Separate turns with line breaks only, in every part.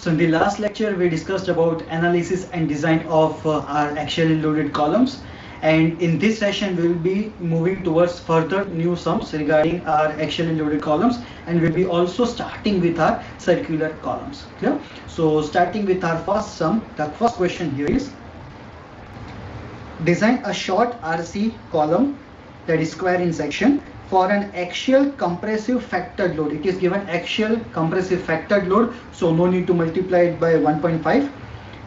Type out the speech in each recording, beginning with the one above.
So in the last lecture, we discussed about analysis and design of our axially loaded columns. And in this session, we will be moving towards further new sums regarding our axially loaded columns, and we'll be also starting with our circular columns. Clear? So starting with our first sum, the first question here is, design a short RC column that is square in section for an axial compressive factored load. It is given axial compressive factored load, so no need to multiply it by 1.5.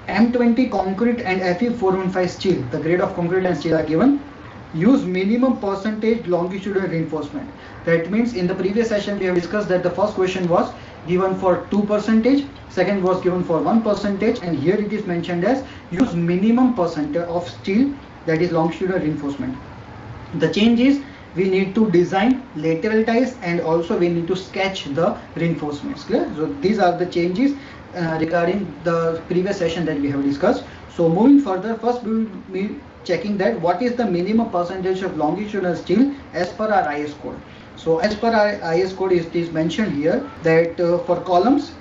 M20 concrete and Fe415 steel, the grade of concrete and steel are given. Use minimum percentage longitudinal reinforcement. That means in the previous session we have discussed that the first question was given for 2%, second was given for 1%, and here it is mentioned as use minimum percentage of steel, that is longitudinal reinforcement. The change is we need to design lateral ties and also we need to sketch the reinforcements. Clear? So these are the changes regarding the previous session that we have discussed. So moving further, first we will be checking that what is the minimum percentage of longitudinal steel as per our IS code. So as per our IS code, it is mentioned here that for columns,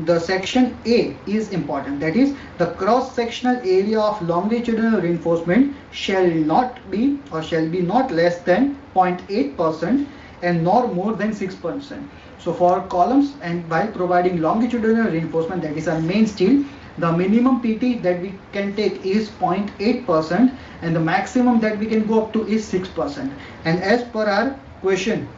the section A is important, that is the cross-sectional area of longitudinal reinforcement shall not be or shall be not less than 0.8% and nor more than 6%. So for columns and by providing longitudinal reinforcement, that is our main steel, the minimum PT that we can take is 0.8% and the maximum that we can go up to is 6%. And as per our question,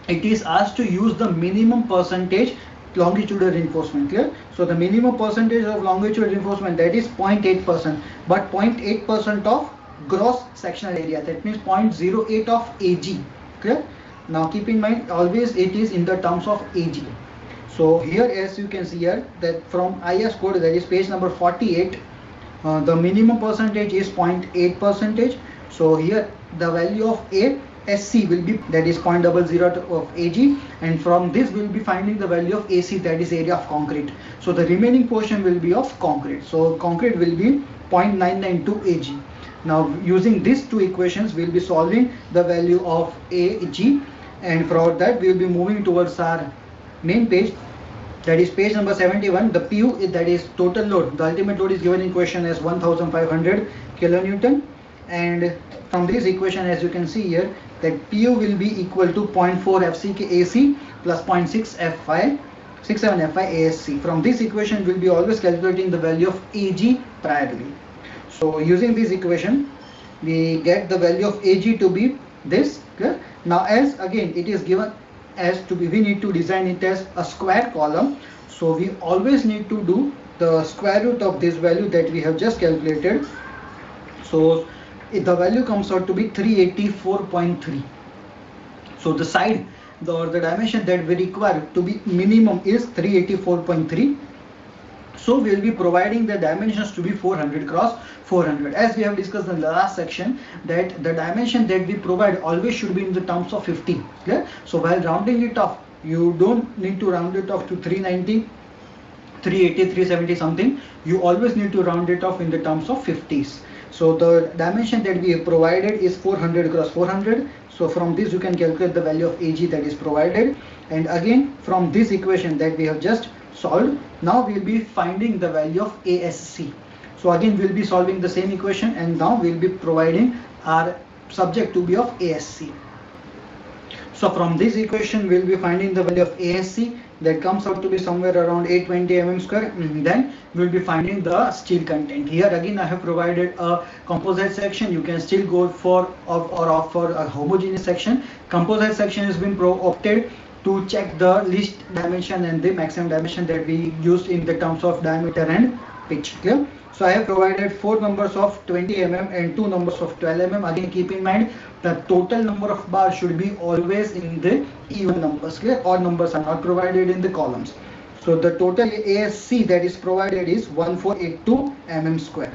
it is asked to use the minimum percentage longitudinal reinforcement. Clear? So the minimum percentage of longitudinal reinforcement, that is 0.8%, but 0.8% of gross sectional area, that means 0.08 of AG. Clear? Now keep in mind, always it is in the terms of AG. So here, as you can see here, that from IS code, that is page number 48, the minimum percentage is 0.8%. So here the value of ASC will be, that is 0.00 of AG, and from this we will be finding the value of AC, that is area of concrete. So the remaining portion will be of concrete. So concrete will be 0.992 AG. Now using these two equations, we will be solving the value of AG, and for that we will be moving towards our main page, that is page number 71. The PU, that is total load, the ultimate load is given in question as 1500 kilonewton, and from this equation, as you can see here, that PU will be equal to 0.4 FCK AC plus 0.6 F5 67 Fi ASC. From this equation we will be always calculating the value of AG priorly. So using this equation we get the value of AG to be this. Okay? Now as again it is given as to be, we need to design it as a square column, so we always need to do the square root of this value that we have just calculated. So the value comes out to be 384.3. so the side or the dimension that we require to be minimum is 384.3. so we will be providing the dimensions to be 400 cross 400, as we have discussed in the last section, that the dimension that we provide always should be in the terms of 50. Clear? So while rounding it off, you don't need to round it off to 390, 380, 370 something. You always need to round it off in the terms of 50s. So the dimension that we have provided is 400 cross 400. So from this you can calculate the value of AG that is provided, and again from this equation that we have just solved, now we will be finding the value of ASC. So again we will be solving the same equation, and now we will be providing our subject to be of ASC. So from this equation we will be finding the value of ASC, that comes out to be somewhere around 820 mm square. Then we will be finding the steel content. Here again I have provided a composite section. You can still go for or opt for a homogeneous section. Composite section has been opted to check the least dimension and the maximum dimension that we used in the terms of diameter and pitch. Clear? So I have provided 4 numbers of 20 mm and 2 numbers of 12 mm. Again keep in mind the total number of bars should be always in the even numbers. Clear? Odd numbers are not provided in the columns. So the total ASC that is provided is 1482 mm square.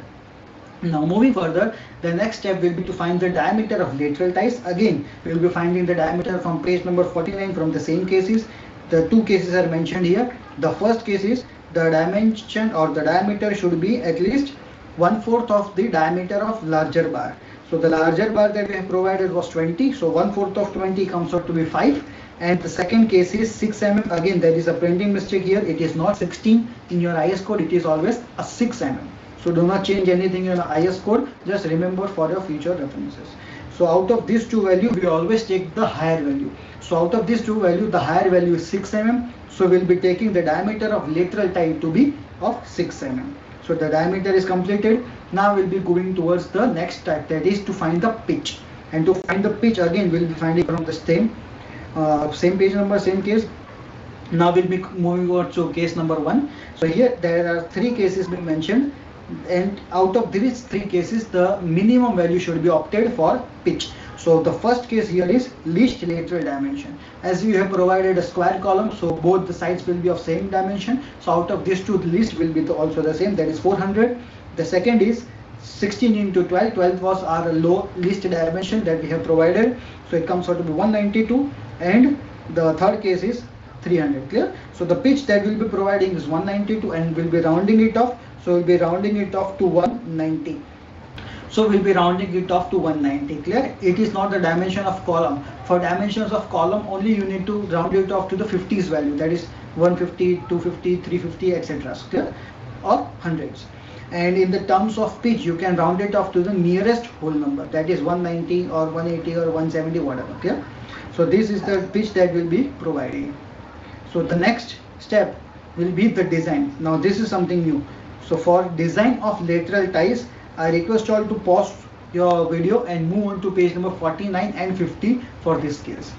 Now moving further, the next step will be to find the diameter of lateral ties. Again we will be finding the diameter from page number 49 from the same cases. The two cases are mentioned here. The first case is the dimension or the diameter should be at least 1/4 of the diameter of larger bar. So the larger bar that we have provided was 20. So 1/4 of 20 comes out to be 5. And the second case is 6 mm. Again, there is a printing mistake here. It is not 16 in your IS code. It is always a 6 mm. So do not change anything in the IS code. Just remember for your future references. So out of these two values, we always take the higher value. So out of these two values, the higher value is 6 mm. So we'll be taking the diameter of lateral tie to be of 6 mm. So the diameter is completed. Now we'll be going towards the next step, that is to find the pitch. And to find the pitch, again we'll be finding from the same page number, same case. Now we'll be moving over to case number 1. So here there are 3 cases being mentioned, and out of these 3 cases, the minimum value should be opted for pitch. So the first case here is least lateral dimension. As you have provided a square column, so both the sides will be of same dimension. So out of these two, the least will be also the same, that is 400. The second is 16 into 12. 12 was our low least dimension that we have provided. So it comes out to be 192. And the third case is 300. Clear? So the pitch that we'll be providing is 192 and we'll be rounding it off. So we'll be rounding it off to 190. So we'll be rounding it off to 190. Clear? It is not the dimension of column. For dimensions of column only you need to round it off to the 50s value, that is 150, 250, 350, etc. Clear? Or hundreds. And in the terms of pitch, you can round it off to the nearest whole number, that is 190 or 180 or 170, whatever. Clear? So this is the pitch that will be providing. So the next step will be the design. Now this is something new. So for design of lateral ties, I request you all to pause your video and move on to page number 49 and 50 for this case.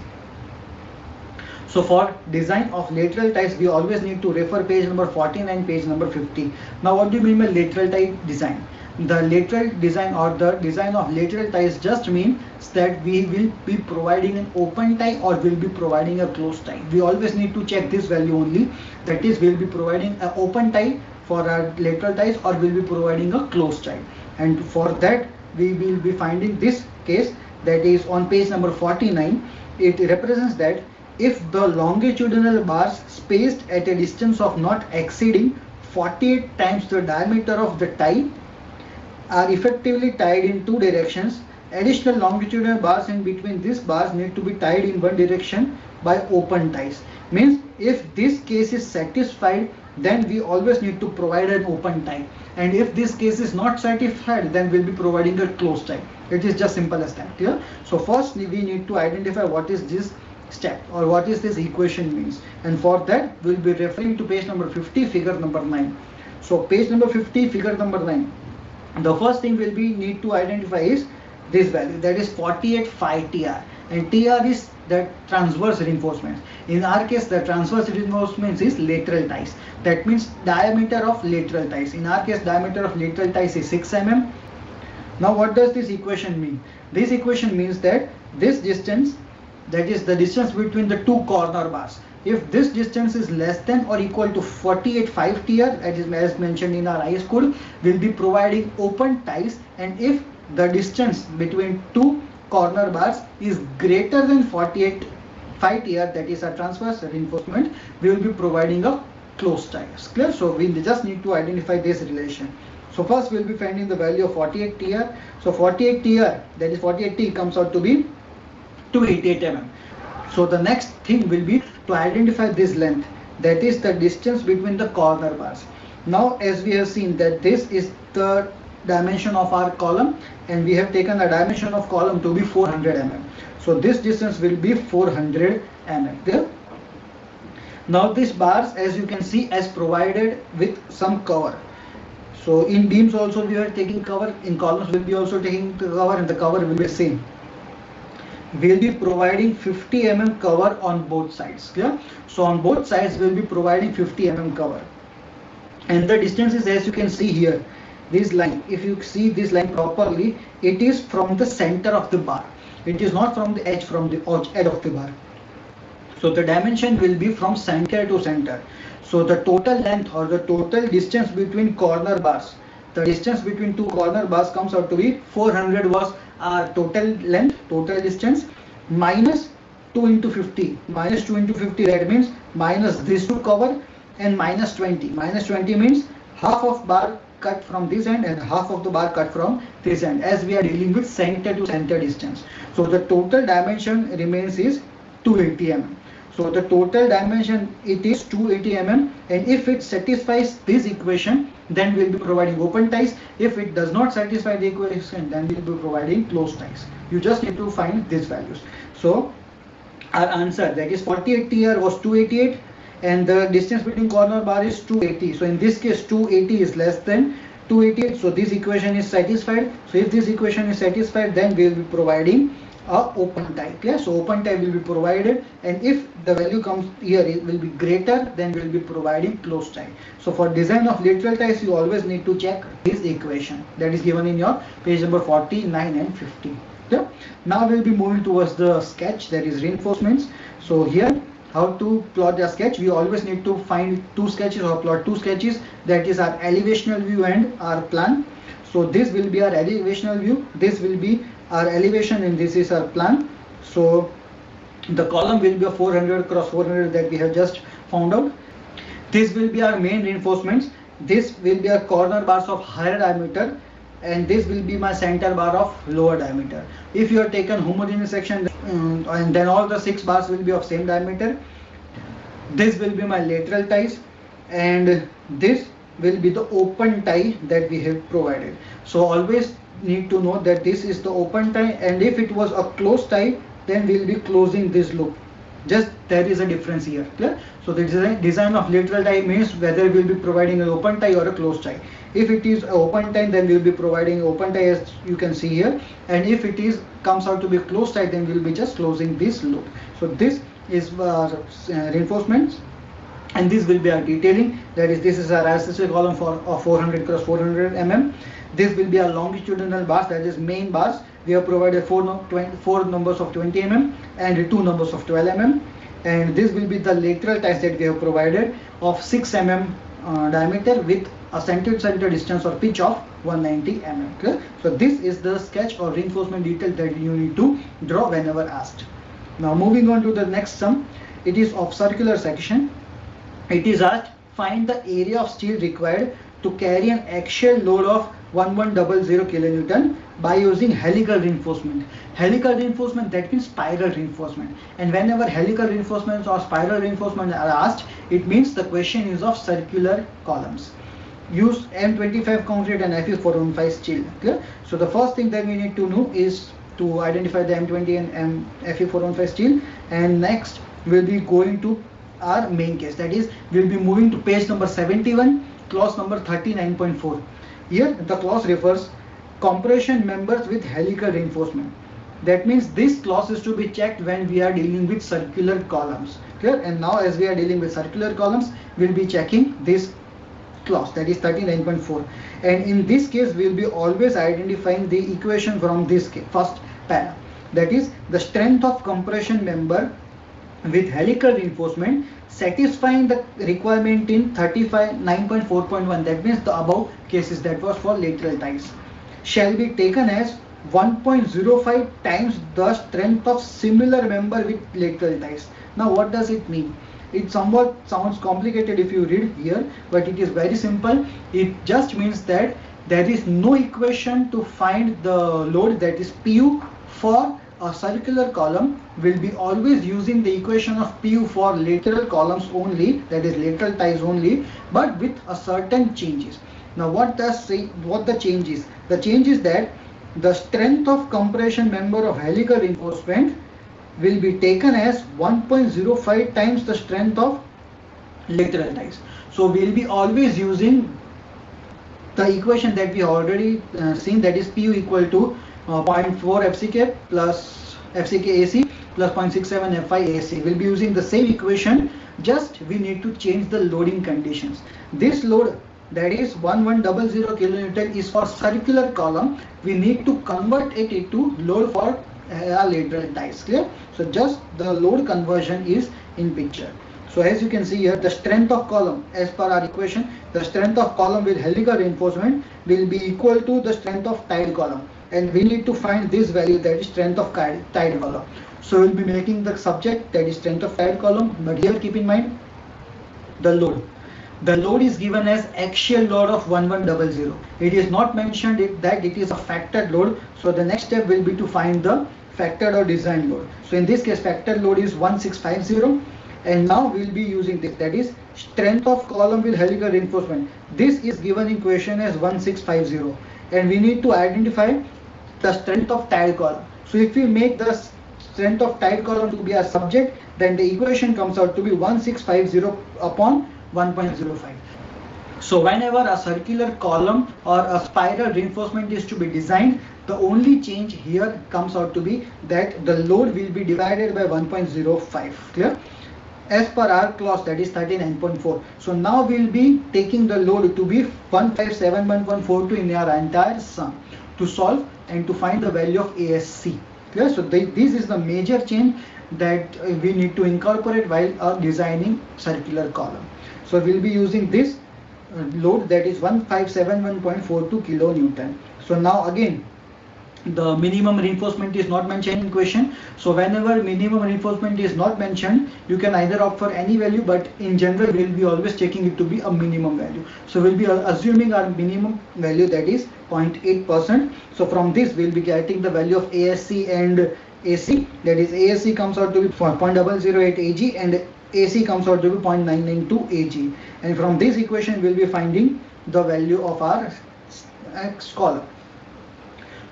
So for design of lateral ties, we always need to refer page number 49 and page number 50. Now what do you mean by lateral tie design? The lateral design or the design of lateral ties just means that we will be providing an open tie or will be providing a closed tie. We always need to check this value only, that is we'll be providing an open tie for our lateral ties or will be providing a closed tie. And for that we will be finding this case, that is on page number 49. It represents that if the longitudinal bars spaced at a distance of not exceeding 48 times the diameter of the tie are effectively tied in 2 directions, additional longitudinal bars in between these bars need to be tied in one direction by open ties. Means if this case is satisfied, then we always need to provide an open tie, and if this case is not satisfied, then we'll be providing a closed tie. It is just simple as that. Clear? So first we need to identify what is this step or what is this equation means, and for that we'll be referring to page number 50, figure number 9. So page number 50, figure number 9. The first thing we'll be need to identify is this value, that is 48 phi TR, and TR is the transverse reinforcement. In our case, the transverse reinforcement is lateral ties. That means diameter of lateral ties. In our case, diameter of lateral ties is 6 mm. Now what does this equation mean? This equation means that this distance, that is the distance between the two corner bars, if this distance is less than or equal to 48 phi TR, that is as mentioned in our IS code, we'll be providing open ties, and if the distance between two corner bars is greater than 48 phi TR, that is a transverse reinforcement, we will be providing a closed tie. Clear? So we just need to identify this relation. So first we'll be finding the value of 48 TR. So 48 TR, that is 48 T, comes out to be 288 mm. So the next thing will be to identify this length, that is the distance between the corner bars. Now as we have seen that this is the dimension of our column, and we have taken the dimension of column to be 400 mm. So this distance will be 400 mm. Clear? Now these bars, as you can see, as provided with some cover. So in beams also we are taking cover, in columns will be also taking the cover, and the cover will be the same. We will be providing 50 mm cover on both sides. Clear? So on both sides we will be providing 50 mm cover, and the distance is, as you can see here, this line. If you see this line properly, it is from the center of the bar. It is not from the edge, from the edge of the bar. So the dimension will be from center to center. So the total length or the total distance between corner bars, the distance between two corner bars comes out to be 400 was our total length, total distance, minus 2 into 50. Minus 2 into 50, that means minus this to cover, and minus 20. Minus 20 means half of bar cut from this end and half of the bar cut from this end, as we are dealing with center to center distance. So the total dimension remains is 280 mm. So the total dimension, it is 280 mm, and if it satisfies this equation, then we'll be providing open ties. If it does not satisfy the equation, then we'll be providing closed ties. You just need to find these values. So our answer, that is 48 TR, was 288, and the distance between corner bar is 280. So in this case 280 is less than 288, so this equation is satisfied. So if this equation is satisfied, then we will be providing a open tie. Clear? So open tie will be provided, and if the value comes here, it will be greater, then we will be providing closed tie. So for design of lateral ties, you always need to check this equation that is given in your page number 49 and 50. Yeah. Now we will be moving towards the sketch, that is reinforcements. So here, how to plot the sketch? We always need to find two sketches or plot two sketches, that is our elevational view and our plan. So this will be our elevational view, this will be our elevation, and this is our plan. So the column will be a 400 cross 400 that we have just found out. This will be our main reinforcements. This will be our corner bars of higher diameter, and this will be my center bar of lower diameter. If you have taken homogeneous section, and then all the 6 bars will be of same diameter. This will be my lateral ties, and this will be the open tie that we have provided. So always need to know that this is the open tie, and if it was a closed tie, then we will be closing this loop. Just there is a difference here. Clear? So the design of lateral tie means whether we will be providing an open tie or a closed tie. If it is an open tie, then we will be providing open tie, as you can see here, and if it is comes out to be closed tie, then we will be just closing this loop. So this is reinforcements, and this will be our detailing, that is, this is our accessory column for 400 cross 400 mm. This will be our longitudinal bars, that is main bars. We have provided 4 numbers of 20 mm and 2 numbers of 12 mm, and this will be the lateral ties that we have provided of 6 mm diameter with a center to center distance or pitch of 190 mm. Okay? So this is the sketch or reinforcement detail that you need to draw whenever asked. Now moving on to the next sum, it is of circular section. It is asked, find the area of steel required to carry an axial load of 1100 kilonewton by using helical reinforcement. Helical reinforcement, that means spiral reinforcement, and whenever helical reinforcements or spiral reinforcement are asked, it means the question is of circular columns. Use M25 concrete and Fe415 steel. Okay? So the first thing that we need to know is to identify the M20 and Fe415 steel, and next we'll be going to our main case, that is, we'll be moving to page number 71, clause number 39.4. Here the clause refers compression members with helical reinforcement. That means this clause is to be checked when we are dealing with circular columns. Clear? And now as we are dealing with circular columns, we'll be checking this clause, that is 39.4. And in this case, we'll be always identifying the equation from this first para. That is, the strength of compression member with helical reinforcement satisfying the requirement in 9.4.1, that means the above cases, that was for lateral ties, shall be taken as 1.05 times the strength of similar member with lateral ties. Now what does it mean? It somewhat sounds complicated if you read here, but it is very simple. It just means that there is no equation to find the load, that is PU, for a circular column. Will be always using the equation of PU for lateral columns only, that is lateral ties only, but with a certain changes. Now what the change is? The change is that the strength of compression member of helical reinforcement will be taken as 1.05 times the strength of lateral ties. So we will be always using the equation that we already seen, that is PU equal to 0.4 FCK plus FCK AC plus 0.67 FI AC. We'll be using the same equation, just we need to change the loading conditions. This load, that is 1100 kilonewton, is for circular column. We need to convert it into load for lateral ties. Clear? So just the load conversion is in picture. So as you can see here, the strength of column, as per our equation, the strength of column with helical reinforcement will be equal to the strength of tied column, and we need to find this value, that is strength of tied column. So we'll be making the subject, that is strength of tied column, but here keep in mind the load. The load is given as axial load of 1100. It is not mentioned that it is a factored load. So the next step will be to find the factored or design load. So in this case, factored load is 1650, And now we'll be using this, that is strength of column with helical reinforcement. This is given in question as 1650, and we need to identify the strength of tiled column. So if we make the strength of tiled column to be a subject, then the equation comes out to be 1650 upon 1.05. So whenever a circular column or a spiral reinforcement is to be designed, the only change here comes out to be that the load will be divided by 1.05. Clear? As per our clause, that is 39.4. So now we'll be taking the load to be 1571142 in our entire sum to solve and to find the value of ASC. Clear? So this is the major change that we need to incorporate while designing circular column. So we'll be using this load, that is 1571.42 kilonewton. So now again, the minimum reinforcement is not mentioned in question. So whenever minimum reinforcement is not mentioned, you can either opt for any value, but in general we'll be always taking it to be a minimum value. So we'll be assuming our minimum value, that is 0.8%. So from this we'll be getting the value of ASC and AC, that is ASC comes out to be 0.008 Ag and AC comes out to be 0.992 Ag, and from this equation we'll be finding the value of our X column.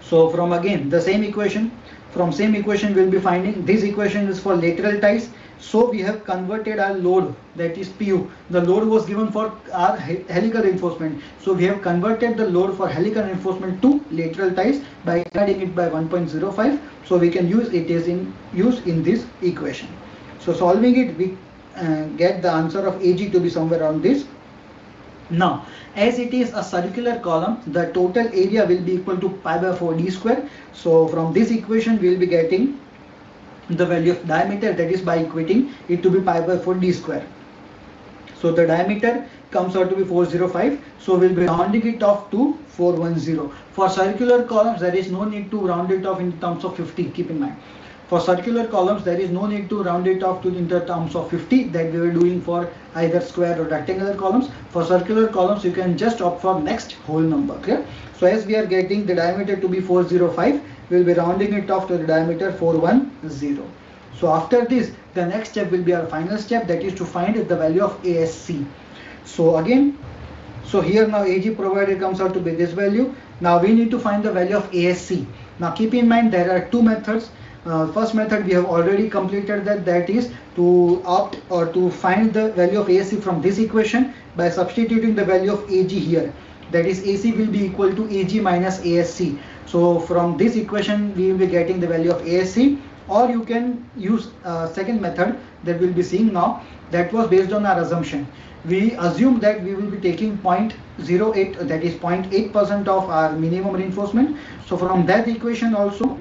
So from again the same equation, we'll be finding this equation is for lateral ties. So we have converted our load, that is PU. The load was given for our helical reinforcement. So we have converted the load for helical reinforcement to lateral ties by adding it by 1.05. So we can use it as in this equation. So solving it, we get the answer of Ag to be somewhere around this. Now, as it is a circular column, the total area will be equal to pi by 4 d square. So from this equation, we will be getting the value of diameter, that is by equating it to be pi by 4 d square. So the diameter comes out to be 405. So we'll be rounding it off to 410. For circular columns, there is no need to round it off in terms of 50. Keep in mind. For circular columns, there is no need to round it off to in the terms of 50 that we were doing for either square or rectangular columns. For circular columns, you can just opt for next whole number. Clear? So as we are getting the diameter to be 405, we will be rounding it off to the diameter 410. So after this, the next step will be our final step, that is to find the value of ASC. So again, so here now Ag provided comes out to be this value. Now we need to find the value of ASC. Now keep in mind there are two methods. First method we have already completed, that is to opt or to find the value of ASC from this equation by substituting the value of Ag here, that is AC will be equal to Ag minus ASC. So from this equation we will be getting the value of ASC, or you can use second method that we'll be seeing now, that was based on our assumption. We assume that we will be taking 0.08, that is 0.8% of our minimum reinforcement. So from that equation also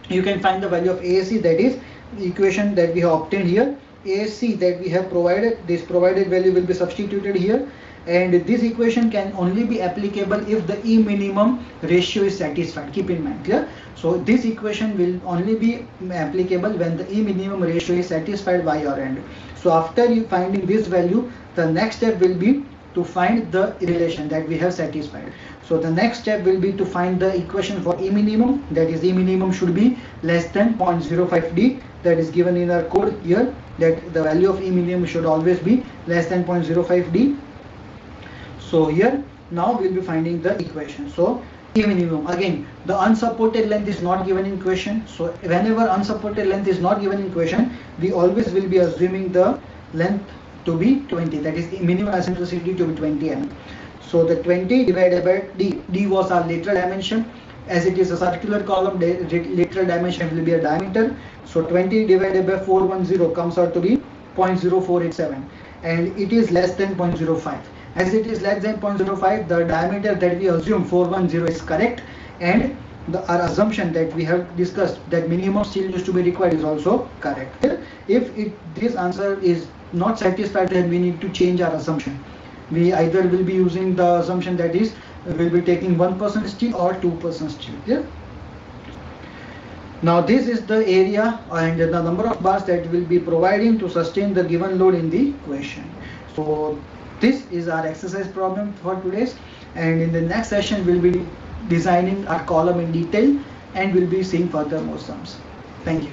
you can find the value of ASC, that is the equation that we have obtained here. ASC that we have provided, this provided value will be substituted here, and this equation can only be applicable if the E minimum ratio is satisfied. Keep in mind, clear? So this equation will only be applicable when the E minimum ratio is satisfied by your end. So after you finding this value, the next step will be to find the relation that we have satisfied. So the next step will be to find the equation for E minimum, that is E minimum should be less than 0.05 d, that is given in our code here, that the value of E minimum should always be less than 0.05 d. So here now we'll be finding the equation. So E minimum, again the unsupported length is not given in question. So whenever unsupported length is not given in question, we always will be assuming the length to be 20, that is the minimum eccentricity to be 20 mm. So the 20 divided by d, d was our lateral dimension. As it is a circular column, the lateral dimension will be a diameter. So 20 divided by 410 comes out to be 0.0487, and it is less than 0.05. As it is less than 0.05, the diameter that we assume 410 is correct, and our assumption that we have discussed that minimum steel used to be required is also correct. If this answer is not satisfied, then we need to change our assumption. We either will be using the assumption that is will be taking 1% steel or 2% steel. Yeah? Now this is the area and the number of bars that will be providing to sustain the given load in the question. So this is our exercise problem for today's, and in the next session we'll be designing our column in detail and we'll be seeing further more sums. Thank you.